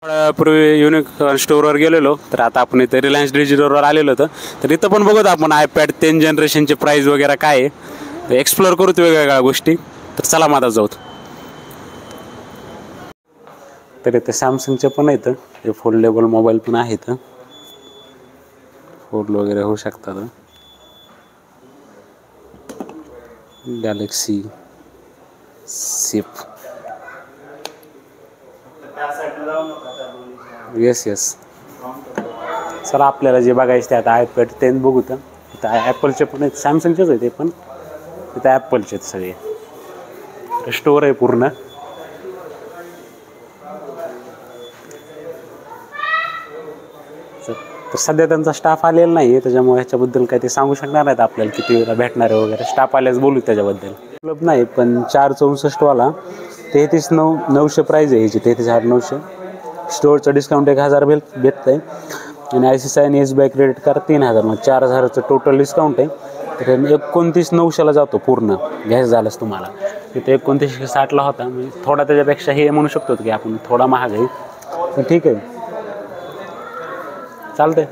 पूर्वी युनिक स्टोअरवर गेलेलो, तर आता आपण इथे रिलायन्स डिजिटलवर आलेलो होतं. तर इथं पण बघूत आपण iPad 10 जनरेशनचे प्राईस वगैरे काय आहे, एक्सप्लोअर करूत वेगवेगळ्या गोष्टी. तर चला माझा जाऊत. तर इथे सॅमसंगचे पण आहेत, हे फोल्डेबल मोबाईल पण आहेत, फोल्ड वगैरे होऊ शकतात. गॅलेक्सी सिप, येस. चला आपल्याला जे बघायचं ते आता iPad 10 बघू. तर इथं ॲपलचे पण आहेत, सॅमसंगचेच आहेत ते पण, इथं ॲपलचे आहेत सगळे. स्टोअर आहे पूर्ण. तर सध्या त्यांचा स्टाफ आलेला नाही आहे, त्याच्यामुळे ह्याच्याबद्दल काही ते सांगू शकणार नाहीत आपल्याला किती वेळा भेटणार आहे वगैरे. स्टाफ आल्यास बोलू त्याच्याबद्दल. उपलब्ध नाही, पण 464वाला 33,900 प्राईज आहे ह्याची, 33,900. स्टोअरचं डिस्काउंट 1,000 भेटतं आहे, आणि ICICI आणि SBI क्रेडिट कार्ड 3,000, मग 4,000चं टोटल डिस्काउंट आहे. तर 29,900ला जातो पूर्ण घ्यायचं झालंच तुम्हाला. तिथे 2960ला होता, म्हणजे थोडा त्याच्यापेक्षा हे म्हणू शकतो की आपण थोडा महाग आहे, पण ठीक आहे, चालतंय.